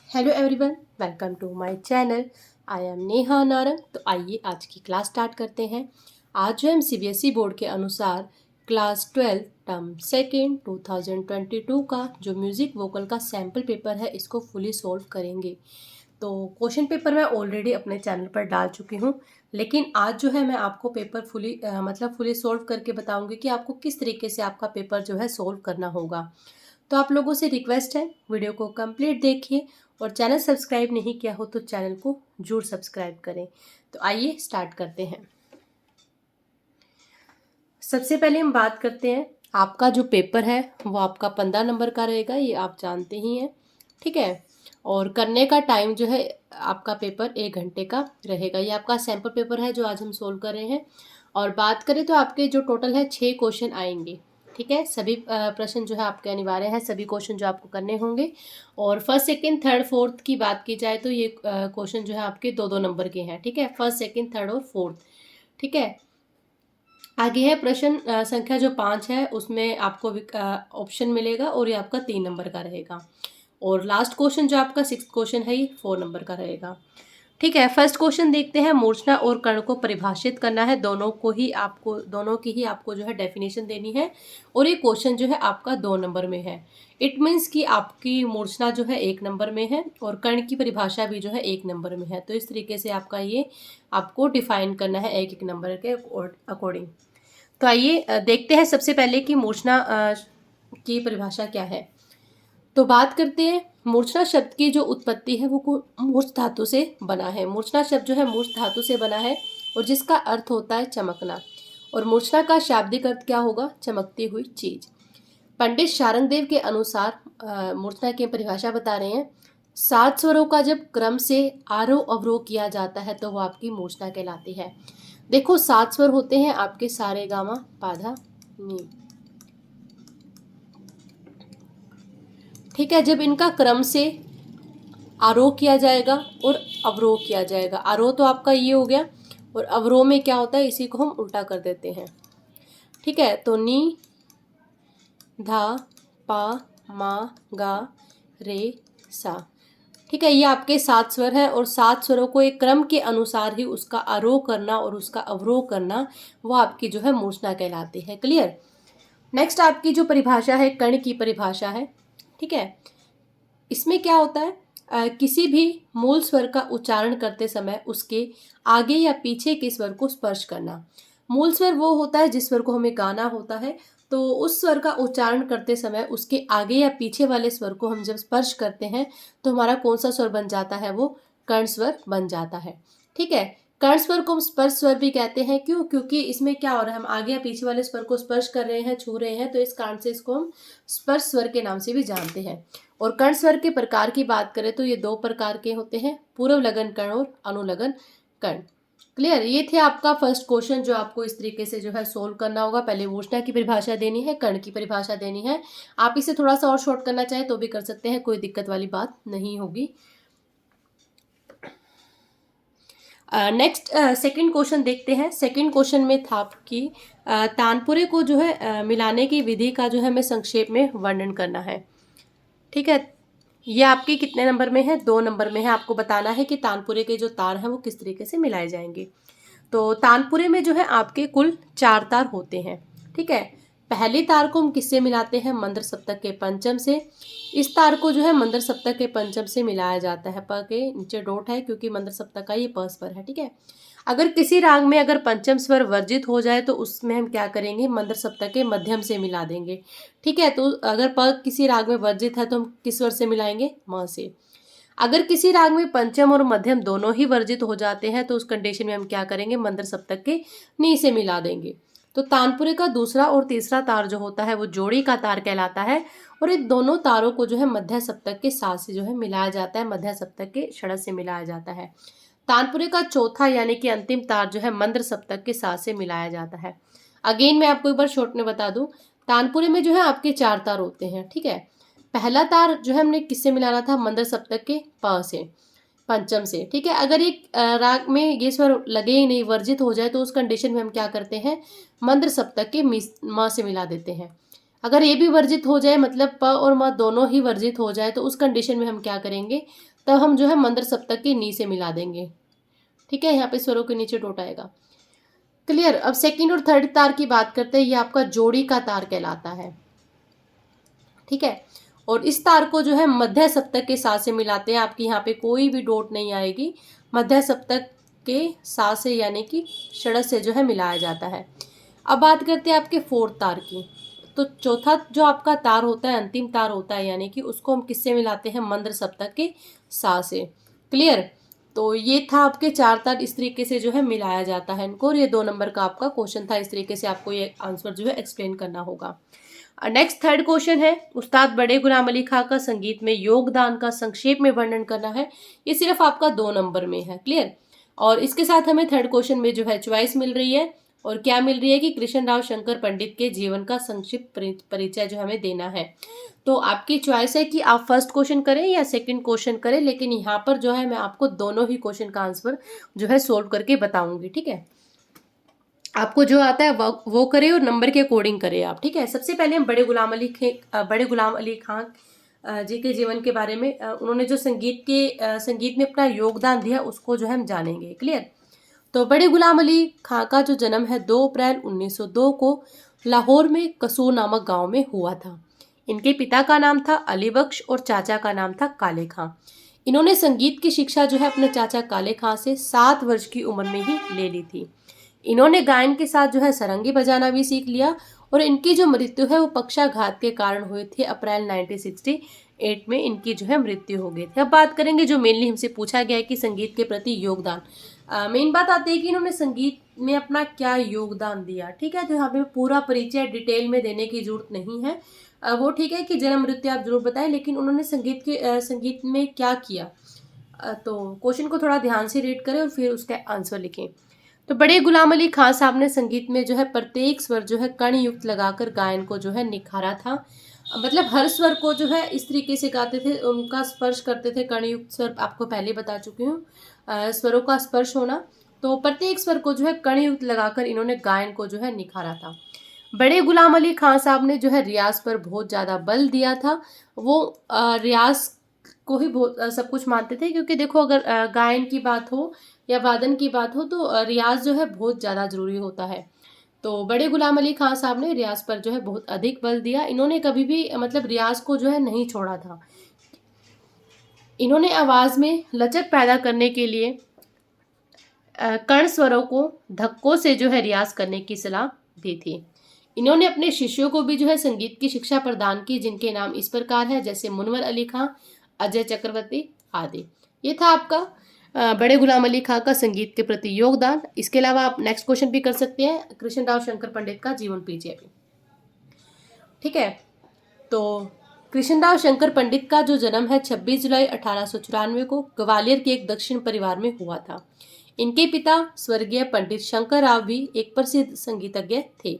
Hello everyone, welcome to my channel. I am Neha Narang. तो आइए आज की क्लास स्टार्ट करते हैं। आज जो हम सीबीएसई बोर्ड के अनुसार क्लास 12 टर्म सेकेंड 2022 का जो म्यूज़िक वोकल का सैम्पल पेपर है इसको फुली सॉल्व करेंगे। तो क्वेश्चन पेपर मैं ऑलरेडी अपने चैनल पर डाल चुकी हूँ, लेकिन आज जो है मैं आपको पेपर फुली सॉल्व करके बताऊंगी कि आपको किस तरीके से आपका पेपर जो है सॉल्व करना होगा। तो आप लोगों से रिक्वेस्ट है, वीडियो को कंप्लीट देखिए और चैनल सब्सक्राइब नहीं किया हो तो चैनल को जरूर सब्सक्राइब करें। तो आइए स्टार्ट करते हैं। सबसे पहले हम बात करते हैं, आपका जो पेपर है वो आपका 15 नंबर का रहेगा, ये आप जानते ही हैं, ठीक है। और करने का टाइम जो है आपका पेपर 1 घंटे का रहेगा। ये आपका सैम्पल पेपर है जो आज हम सोल्व कर रहे हैं। और बात करें तो आपके जो टोटल है 6 क्वेश्चन आएंगे, ठीक है। सभी प्रश्न जो है आपके अनिवार्य है, सभी क्वेश्चन जो आपको करने होंगे। और फर्स्ट सेकंड थर्ड फोर्थ की बात की जाए तो ये क्वेश्चन जो है आपके 2-2 नंबर के हैं, ठीक है। फर्स्ट सेकंड थर्ड और फोर्थ, ठीक है। आगे है प्रश्न संख्या जो 5 है, उसमें आपको ऑप्शन मिलेगा और ये आपका 3 नंबर का रहेगा। और लास्ट क्वेश्चन जो आपका 6th क्वेश्चन है, ये 4 नंबर का रहेगा, ठीक है। फर्स्ट क्वेश्चन देखते हैं। मूर्छना और कर्ण को परिभाषित करना है, दोनों की ही आपको जो है डेफिनेशन देनी है। और ये क्वेश्चन जो है आपका 2 नंबर में है। इट मीन्स कि आपकी मूर्छना जो है 1 नंबर में है और कर्ण की परिभाषा भी जो है 1 नंबर में है। तो इस तरीके से आपका ये आपको डिफाइन करना है एक एक नंबर के अकॉर्डिंग। तो आइए देखते हैं सबसे पहले कि मूर्छना की परिभाषा क्या है। तो बात करते हैं, मूर्छना शब्द की जो उत्पत्ति है वो मूर्छ धातु से बना है। मूर्छना शब्द जो है मूर्छ धातु से बना है और जिसका अर्थ होता है चमकना। और मूर्छना का शाब्दिक अर्थ क्या होगा? चमकती हुई चीज। पंडित शारंगदेव के अनुसार मूर्छना की परिभाषा बता रहे हैं, 7 स्वरों का जब क्रम से आरोह अवरोह किया जाता है तो वो आपकी मूर्छना कहलाती है। देखो 7 स्वर होते हैं आपके, सारे गामा पाधा नी, ठीक है। जब इनका क्रम से आरोह किया जाएगा और अवरोह किया जाएगा। आरोह तो आपका ये हो गया और अवरोह में क्या होता है, इसी को हम उल्टा कर देते हैं, ठीक है। तो नी, धा, पा, मा, गा, रे, सा, ठीक है। ये आपके 7 स्वर है और 7 स्वरों को एक क्रम के अनुसार ही उसका आरोह करना और उसका अवरोह करना, वो आपकी जो है मूर्छना कहलाती है। क्लियर। नेक्स्ट आपकी जो परिभाषा है कर्ण की परिभाषा है, ठीक है। इसमें क्या होता है, किसी भी मूल स्वर का उच्चारण करते समय उसके आगे या पीछे के स्वर को स्पर्श करना। मूल स्वर वो होता है जिस स्वर को हमें गाना होता है, तो उस स्वर का उच्चारण करते समय उसके आगे या पीछे वाले स्वर को हम जब स्पर्श करते हैं तो हमारा कौन सा स्वर बन जाता है? वो कर्ण स्वर बन जाता है, ठीक है। कर्ण स्वर को हम स्पर्श स्वर भी कहते हैं। क्यों? क्योंकि इसमें क्या हो रहा है, हम आगे या पीछे वाले स्वर को स्पर्श कर रहे हैं, छू रहे हैं, तो इस कारण से इसको हम स्पर्श स्वर के नाम से भी जानते हैं। और कर्ण स्वर के प्रकार की बात करें तो ये 2 प्रकार के होते हैं, पूर्व लगन कर्ण और अनुलगन कर्ण। क्लियर। ये थे आपका फर्स्ट क्वेश्चन जो आपको इस तरीके से जो है सोल्व करना होगा। पहले मूर्छना की परिभाषा देनी है, कर्ण की परिभाषा देनी है। आप इसे थोड़ा सा और शॉर्ट करना चाहें तो भी कर सकते हैं, कोई दिक्कत वाली बात नहीं होगी। नेक्स्ट सेकंड क्वेश्चन देखते हैं। सेकंड क्वेश्चन में था आपकी तानपुरे को जो है मिलाने की विधि का जो है हमें संक्षेप में वर्णन करना है, ठीक है। ये आपके कितने नंबर में है? 2 नंबर में है। आपको बताना है कि तानपुरे के जो तार हैं वो किस तरीके से मिलाए जाएंगे। तो तानपुरे में जो है आपके कुल 4 तार होते हैं, ठीक है। पहली तार को हम किससे मिलाते हैं? मंद्र सप्तक के पंचम से। इस तार को जो है मंद्र सप्तक के पंचम से मिलाया जाता है। प के नीचे डॉट है क्योंकि मंद्र सप्तक का ये प स्वर है, ठीक है। अगर किसी राग में अगर पंचम स्वर वर्जित हो जाए तो उसमें हम क्या करेंगे? मंद्र सप्तक के मध्यम से मिला देंगे, ठीक है। तो अगर प किसी राग में वर्जित है तो हम किस स्वर से मिलाएंगे? म से। अगर किसी राग में पंचम और मध्यम दोनों ही वर्जित हो जाते हैं तो उस कंडीशन में हम क्या करेंगे? मंद्र सप्तक के नी से मिला देंगे। तो तानपुरे का दूसरा और तीसरा तार जो होता है वो जोड़ी का तार कहलाता है और इन दोनों तारों को जो है मध्य सप्तक के साथ से जो है मिलाया जाता है, मध्य सप्तक के षड्ज से मिलाया जाता है। तानपुरे का चौथा यानी कि अंतिम तार जो है मंद्र सप्तक के साथ से मिलाया जाता है। अगेन मैं आपको एक बार शॉर्ट में बता दूं, तानपुरे में जो है आपके 4 तार होते हैं, ठीक है। पहला तार जो है हमने किससे मिलाना था? मंद्र सप्तक के प से, पंचम से, ठीक है। अगर एक राग में ये स्वर लगे ही नहीं, वर्जित हो जाए तो उस कंडीशन में हम क्या करते हैं? मंद्र सप्तक के म से मिला देते हैं। अगर ये भी वर्जित हो जाए, मतलब प और म दोनों ही वर्जित हो जाए, तो उस कंडीशन में हम क्या करेंगे, तब हम जो है मंद्र सप्तक के नी से मिला देंगे। ठीक है, यहाँ पे स्वरों के नीचे डॉट आएगा। क्लियर। अब सेकंड और थर्ड तार की बात करते हैं, ये आपका जोड़ी का तार कहलाता है। ठीक है, और इस तार को जो है मध्य सप्तक के साथ से मिलाते हैं। आपकी यहाँ पे कोई भी डॉट नहीं आएगी, मध्य सप्तक के साथ से यानी कि षडज से जो है मिलाया जाता है। अब बात करते हैं आपके फोर्थ तार की। तो चौथा जो आपका तार होता है, अंतिम तार होता है, यानी कि उसको हम किससे मिलाते हैं, मंद्र सप्तक के सा से। क्लियर। तो ये था आपके चार तार, इस तरीके से जो है मिलाया जाता है इनको, और ये 2 नंबर का आपका क्वेश्चन था। इस तरीके से आपको ये आंसर जो है एक्सप्लेन करना होगा। नेक्स्ट थर्ड क्वेश्चन है, उस्ताद बड़े गुलाम अली खां का संगीत में योगदान का संक्षेप में वर्णन करना है। ये सिर्फ आपका 2 नंबर में है। क्लियर। और इसके साथ हमें थर्ड क्वेश्चन में जो है चॉइस मिल रही है, और क्या मिल रही है कि कृष्ण राव शंकर पंडित के जीवन का संक्षिप्त परिचय जो हमें देना है। तो आपकी चॉइस है कि आप फर्स्ट क्वेश्चन करें या सेकंड क्वेश्चन करें, लेकिन यहाँ पर जो है मैं आपको दोनों ही क्वेश्चन का आंसर जो है सोल्व करके बताऊंगी। ठीक है, आपको जो आता है वो करें और नंबर के अकॉर्डिंग करें आप। ठीक है, सबसे पहले हम बड़े गुलाम अली खां जी के जीवन के बारे में, उन्होंने जो संगीत में अपना योगदान दिया उसको जो है हम जानेंगे। क्लियर। तो बड़े गुलाम अली खां का जो जन्म है 2 अप्रैल 1902 को लाहौर में कसूर नामक गांव में हुआ था। इनके पिता का नाम था अली बख्श और चाचा का नाम था काले खां। इन्होंने संगीत की शिक्षा जो है अपने चाचा काले खां से 7 वर्ष की उम्र में ही ले ली थी। इन्होंने गायन के साथ जो है सरंगी बजाना भी सीख लिया, और इनकी जो मृत्यु है वो पक्षाघात के कारण हुई थी। अप्रैल 1968 में इनकी जो है मृत्यु हो गई थी। अब बात करेंगे जो मेनली हमसे पूछा गया है कि संगीत के प्रति योगदान। मेन बात आती है कि इन्होंने संगीत में अपना क्या योगदान दिया। ठीक है, तो यहाँ पे पूरा परिचय डिटेल में देने की जरूरत नहीं है। वो ठीक है कि जन्म मृत्यु आप जरूर बताएं, लेकिन उन्होंने संगीत में क्या किया। तो क्वेश्चन को थोड़ा ध्यान से रीड करें और फिर उसका आंसर लिखें। तो बड़े गुलाम अली खां साहब ने संगीत में जो है प्रत्येक स्वर जो है कण युक्त लगाकर गायन को जो है निखारा था। मतलब हर स्वर को जो है इस तरीके से गाते थे, उनका स्पर्श करते थे। कण युक्त स्वर आपको पहले बता चुकी हूँ, स्वरों का स्पर्श होना। तो प्रत्येक स्वर को जो है कण युक्त लगाकर इन्होंने गायन को जो है निखारा था। बड़े गुलाम अली खां साहब ने जो है रियाज पर बहुत ज़्यादा बल दिया था। वो रियाज को ही बहुत सब कुछ मानते थे, क्योंकि देखो अगर गायन की बात हो या वादन की बात हो तो रियाज जो है बहुत ज़्यादा ज़रूरी होता है। तो बड़े गुलाम अली खां साहब ने रियाज पर जो है बहुत अधिक बल दिया। इन्होंने कभी भी मतलब रियाज को जो है नहीं छोड़ा था। इन्होंने आवाज़ में लचक पैदा करने के लिए कर्ण स्वरों को धक्कों से जो है रियाज करने की सलाह दी थी। इन्होंने अपने शिष्यों को भी जो है संगीत की शिक्षा प्रदान की, जिनके नाम इस प्रकार है, जैसे मुनवर अली खां, अजय चक्रवर्ती आदि। ये था आपका बड़े गुलाम अली खां का संगीत के प्रति योगदान। इसके अलावा आप नेक्स्ट क्वेश्चन भी कर सकते हैं, कृष्ण राव शंकर पंडित का जीवन परिचय भी। ठीक है, तो कृष्णराव शंकर पंडित का जो जन्म है 26 जुलाई 1894 को ग्वालियर के एक दक्षिण परिवार में हुआ था। इनके पिता स्वर्गीय पंडित शंकर राव भी एक प्रसिद्ध संगीतज्ञ थे।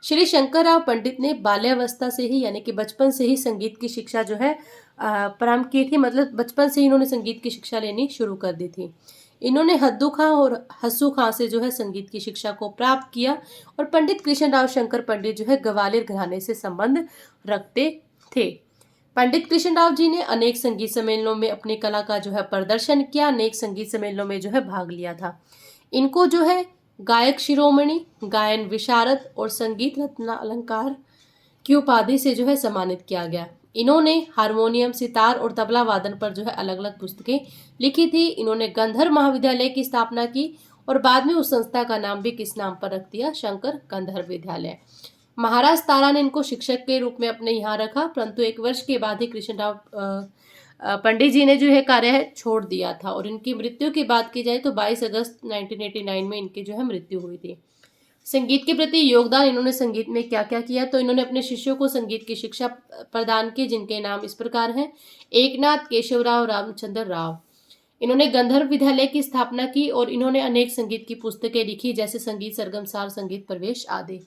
श्री शंकर राव पंडित ने बाल्यावस्था से ही यानी कि बचपन से ही संगीत की शिक्षा जो है प्रारंभ की थी। मतलब बचपन से ही इन्होंने संगीत की शिक्षा लेनी शुरू कर दी थी। इन्होंने हद्दू खां और हस्सू खां से जो है संगीत की शिक्षा को प्राप्त किया, और पंडित कृष्णराव शंकर पंडित जो है ग्वालियर घराने से संबंध रखते थे। पंडित कृष्णराव जी ने अनेक संगीत सम्मेलनों में अपनी कला का जो है प्रदर्शन किया, अनेक संगीत सम्मेलनों में जो है भाग लिया था। इनको जो है गायक शिरोमणि, गायन विशारद और संगीत रत्न अलंकार की उपाधि से जो है सम्मानित किया गया। इन्होंने हारमोनियम, सितार और तबला वादन पर जो है अलग अलग पुस्तकें लिखी थी। इन्होंने गंधर्व महाविद्यालय की स्थापना की, और बाद में उस संस्था का नाम भी किस नाम पर रख दिया, शंकर गंधर्व विद्यालय। महाराज तारा ने इनको शिक्षक के रूप में अपने यहाँ रखा, परंतु 1 वर्ष के बाद ही कृष्णराव पंडित जी ने जो है कार्य छोड़ दिया था। और इनकी मृत्यु की बात की जाए तो 22 अगस्त 1989 में इनकी जो है मृत्यु हुई थी। संगीत के प्रति योगदान, इन्होंने संगीत में क्या क्या किया, तो इन्होंने अपने शिष्यों को संगीत की शिक्षा प्रदान की, जिनके नाम इस प्रकार हैं, एकनाथ, केशवराव, रामचंद्र राव। इन्होंने गंधर्व विद्यालय की स्थापना की, और इन्होंने अनेक संगीत की पुस्तकें लिखी, जैसे संगीत सरगम सार, संगीत प्रवेश आदि।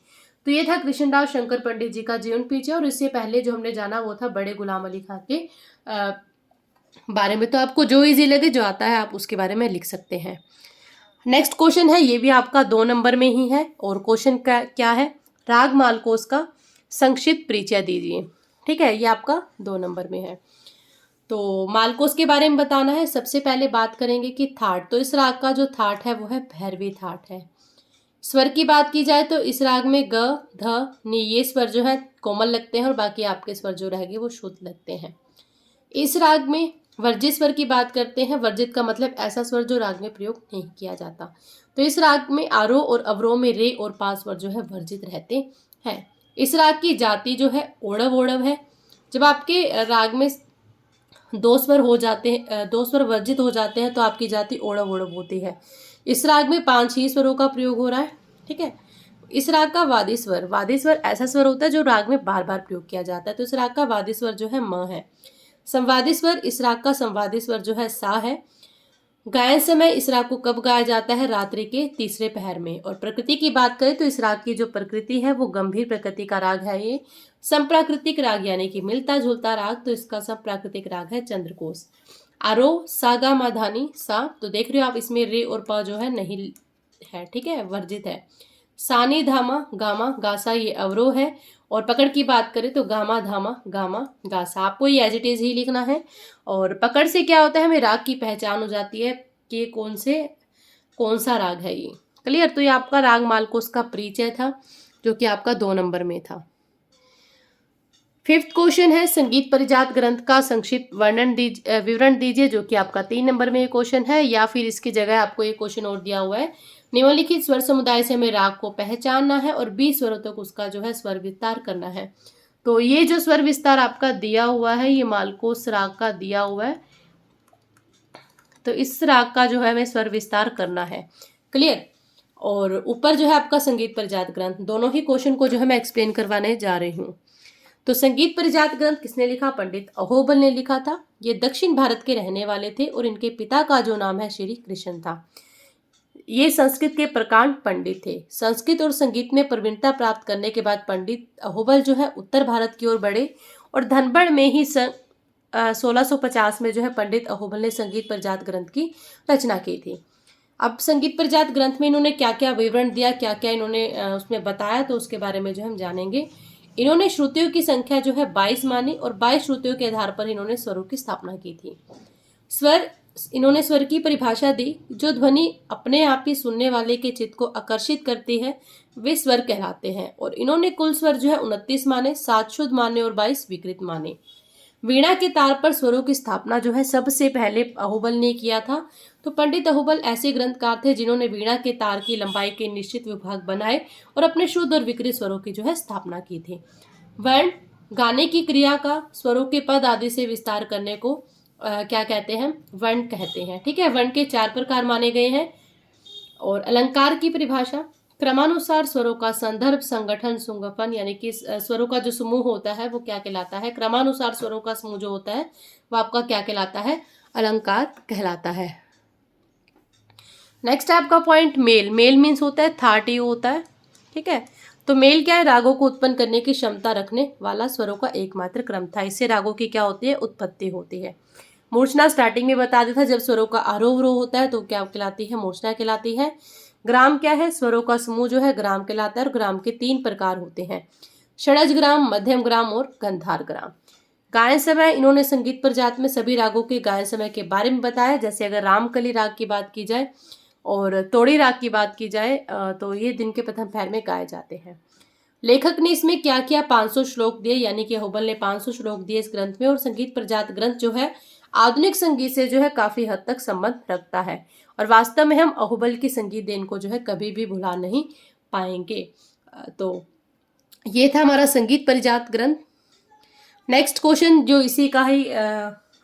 तो ये था कृष्णराव शंकर पंडित जी का जीवन परिचय। और इससे पहले जो हमने जाना वो था बड़े गुलाम अली खां के बारे में। तो आपको जो इजी लगे, जो आता है, आप उसके बारे में लिख सकते हैं। नेक्स्ट क्वेश्चन है, ये भी आपका 2 नंबर में ही है, और क्वेश्चन क्या है, राग मालकोस का संक्षिप्त परिचय दीजिए। ठीक है, ये आपका 2 नंबर में है। तो मालकोस के बारे में बताना है। सबसे पहले बात करेंगे कि थाट, तो इस राग का जो थाट है वो है भैरवी थाट है। स्वर की बात की जाए तो इस राग में ग, ध, नि ये स्वर जो है कोमल लगते हैं और बाकी आपके स्वर जो रहेंगे वो शुद्ध लगते हैं। इस राग में वर्जित स्वर की बात करते हैं। वर्जित का मतलब ऐसा स्वर जो राग में प्रयोग नहीं किया जाता। तो इस राग में आरोह और अवरोह में रे और पा स्वर जो है वर्जित रहते हैं। इस राग की जाति जो है ओढ़व ओढ़व है। जब आपके राग में 2 स्वर हो जाते हैं, 2 स्वर वर्जित हो जाते हैं तो आपकी जाति ओढ़व ओढ़व होती है। इस राग में 5 ही स्वरों का प्रयोग हो रहा है। ठीक है, इस राग का वादी स्वर ऐसा स्वर होता है जो राग में बार बार प्रयोग किया जाता है। तो इस राग का वादी स्वर जो है म है। संवादी स्वर, इस राग का संवादी स्वर जो है सा है। गायन समय इस राग को कब गाया जाता है? रात्रि के तीसरे पहर में। और प्रकृति की बात करें तो इस राग की जो प्रकृति है वो गंभीर प्रकृति का राग है। ये संप्राकृतिक राग यानी कि मिलता जुलता राग, तो इसका संप्राकृतिक राग है चंद्रकोश। आरोह सा गा मा धा नी सा, तो देख रहे हो आप इसमें रे और प जो है नहीं है। ठीक है, वर्जित है। सानी धामा गामा गासा ये अवरोह है। और पकड़ की बात करें तो गामा धामा गामा गासा, आपको ये एज इट इज ही लिखना है। और पकड़ से क्या होता है, हमें राग की पहचान हो जाती है कि कौन सा राग है ये। क्लियर? तो ये आपका राग मालकोस का परिचय था जो कि आपका 2 नंबर में था। 5th क्वेश्चन है संगीत परिजात ग्रंथ का संक्षिप्त विवरण दीजिए, जो कि आपका 3 नंबर में क्वेश्चन है। या फिर इसकी जगह आपको एक क्वेश्चन और दिया हुआ है, निम्नलिखित स्वर समुदाय से हमें राग को पहचानना है और 20 स्वरों तक उसका जो है स्वर विस्तार करना है। तो ये जो स्वर विस्तार आपका दिया हुआ है ये मालकोस राग का दिया हुआ है। तो इस राग का जो है हमें स्वर विस्तार करना है। क्लियर? और ऊपर जो है आपका संगीत परिजात ग्रंथ, दोनों ही क्वेश्चन को जो है मैं एक्सप्लेन करवाने जा रही हूँ। तो संगीत परिजात ग्रंथ किसने लिखा? पंडित अहोबल ने लिखा था। ये दक्षिण भारत के रहने वाले थे और इनके पिता का जो नाम है श्री कृष्ण था। ये संस्कृत के प्रकांड पंडित थे। संस्कृत और संगीत में प्रवीणता प्राप्त करने के बाद पंडित अहोबल जो है उत्तर भारत की ओर बढ़े और धनबड़ में ही 1650 में जो है पंडित अहोबल ने संगीत परिजात ग्रंथ की रचना की थी। अब संगीत परिजात ग्रंथ में इन्होंने क्या क्या विवरण दिया, क्या क्या इन्होंने उसमें बताया, तो उसके बारे में जो हम जानेंगे। इन्होंने श्रुतियों की संख्या जो है 22 मानी और 22 श्रुतियों के आधार पर इन्होंने स्वरों की स्थापना की थी। इन्होंने स्वर की परिभाषा दी। जो ध्वनि अपने आप ही सुनने वाले के चित्त को आकर्षित करती है वे स्वर कहलाते हैं। और इन्होंने कुल स्वर जो है 29 माने, 7 शुद्ध माने और 22 विकृत माने। वीणा के तार पर स्वरों की स्थापना जो है सबसे पहले अहोबल ने किया था। तो पंडित अहोबल ऐसे ग्रंथकार थे जिन्होंने वीणा के तार की लंबाई के निश्चित विभाग बनाए और अपने शुद्ध और विकृत स्वरों की जो है स्थापना की थी। वर्ण गाने की क्रिया का स्वरों के पद आदि से विस्तार करने को क्या कहते हैं? वर्ण कहते हैं। ठीक है, वर्ण के 4 प्रकार माने गए हैं। और अलंकार की परिभाषा, क्रमानुसार स्वरों का संदर्भ, संगठन, सुंगफन, यानी कि स्वरों का जो समूह होता है वो क्या कहलाता है? क्रमानुसार स्वरों का समूह जो होता है वो आपका क्या कहलाता है? अलंकार कहलाता है। नेक्स्ट है आपका पॉइंट मेल। मेल मीन्स होता है थाट यू होता है। ठीक है, तो मेल क्या है? रागों को उत्पन्न करने की क्षमता रखने वाला स्वरों का एकमात्र क्रम था। इससे रागों की क्या होती है? उत्पत्ति होती है। मूर्छना स्टार्टिंग में बता दिया था, जब स्वरों का आरोह अवरोह होता है तो क्या कहलाती है? मूर्छना कहलाती है। ग्राम क्या है? स्वरों का समूह जो है ग्राम कहलाता है। और ग्राम के 3 प्रकार होते हैं, षडज ग्राम, मध्यम ग्राम और गंधार ग्राम। गायन समय, इन्होंने संगीत परिजात में सभी रागों के गायन समय के बारे में बताया। जैसे अगर रामकली राग की बात की जाए और तोड़ी राग की बात की जाए तो ये दिन के प्रथम पहर में गाए जाते हैं। लेखक ने इसमें क्या किया? 500 श्लोक दिए, यानी कि अहोबल ने 500 श्लोक दिए इस ग्रंथ में। और संगीत परिजात ग्रंथ जो है आधुनिक संगीत से जो है काफी हद तक संबंध रखता है। और वास्तव में हम अहोबल की संगीत देन को जो है कभी भी भुला नहीं पाएंगे। तो ये था हमारा संगीत परिजात ग्रंथ। नेक्स्ट क्वेश्चन जो इसी का ही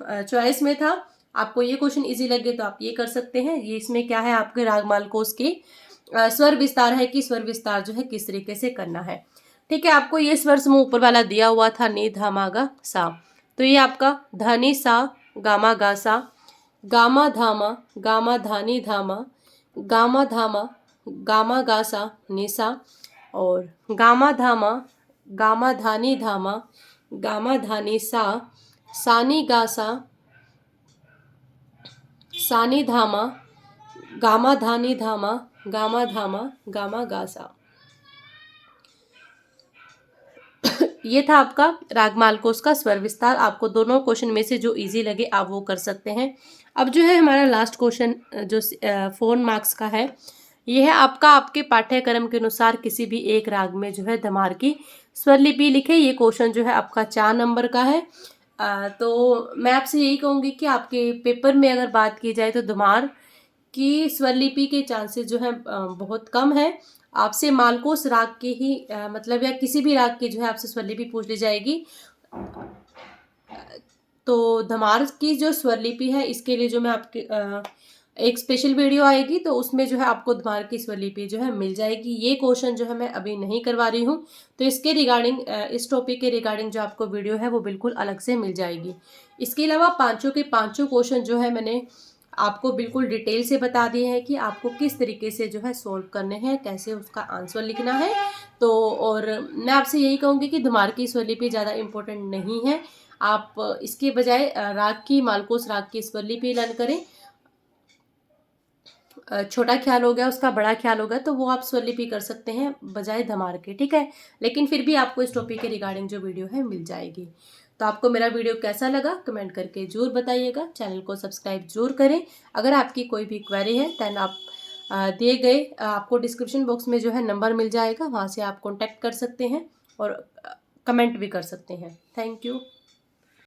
चॉइस में था, आपको ये क्वेश्चन इजी लगे तो आप ये कर सकते हैं। ये इसमें क्या है? आपके राग मालकोस के स्वर विस्तार है कि स्वर विस्तार जो है किस तरीके से करना है। ठीक है, आपको ये स्वर समूह ऊपर वाला दिया हुआ था, नी धा मा गा सा। तो ये आपका धनी सा गामा गा सा, गामा धामा गामा धानी धामा, गामा धामा गामा गा सा निसा, और गामा धामा गामा धानी धामा, गामा धानी सा, सानी गा सा, सानी धामा, गामा धानी धामा, गामा धामा गामा गा सा। ये था आपका राग मालकोस का स्वर विस्तार। आपको दोनों क्वेश्चन में से जो इजी लगे आप वो कर सकते हैं। अब जो है हमारा लास्ट क्वेश्चन जो 4 मार्क्स का है, ये है आपका आपके पाठ्यक्रम के अनुसार किसी भी एक राग में जो है धमार की स्वर लिपि लिखे। ये क्वेश्चन जो है आपका 4 नंबर का है। तो मैं आपसे यही कहूँगी कि आपके पेपर में अगर बात की जाए तो धमार की स्वर लिपि के चांसेस जो है बहुत कम है। आपसे मालकोस राग के ही मतलब या किसी भी राग की जो है आपसे स्वर लिपि पूछ ली जाएगी। तो धमार की जो स्वर लिपि है इसके लिए जो मैं आपके एक स्पेशल वीडियो आएगी तो उसमें जो है आपको धमार की स्वर लिपि जो है मिल जाएगी। ये क्वेश्चन जो है मैं अभी नहीं करवा रही हूँ, तो इसके रिगार्डिंग इस टॉपिक के रिगार्डिंग जो आपको वीडियो है वो बिल्कुल अलग से मिल जाएगी। इसके अलावा पांचों के पांचों क्वेश्चन जो है मैंने आपको बिल्कुल डिटेल से बता दिए हैं कि आपको किस तरीके से जो है सोल्व करने हैं, कैसे उसका आंसर लिखना है। तो और मैं आपसे यही कहूँगी कि धमार की स्वर लिपि ज़्यादा इम्पोर्टेंट नहीं है। आप इसके बजाय राग की मालकोस राग की स्वर लिपि लर्न करें। छोटा ख्याल हो गया, उसका बड़ा ख्याल हो गया, तो वो आप स्वर लिपि कर सकते हैं बजाय धमार के, ठीक है। लेकिन फिर भी आपको इस टॉपिक के रिगार्डिंग जो वीडियो है मिल जाएगी। तो आपको मेरा वीडियो कैसा लगा कमेंट करके जरूर बताइएगा। चैनल को सब्सक्राइब जरूर करें। अगर आपकी कोई भी क्वेरी है देन आप दिए गए आपको डिस्क्रिप्शन बॉक्स में जो है नंबर मिल जाएगा, वहाँ से आप कॉन्टैक्ट कर सकते हैं और कमेंट भी कर सकते हैं। Thank you.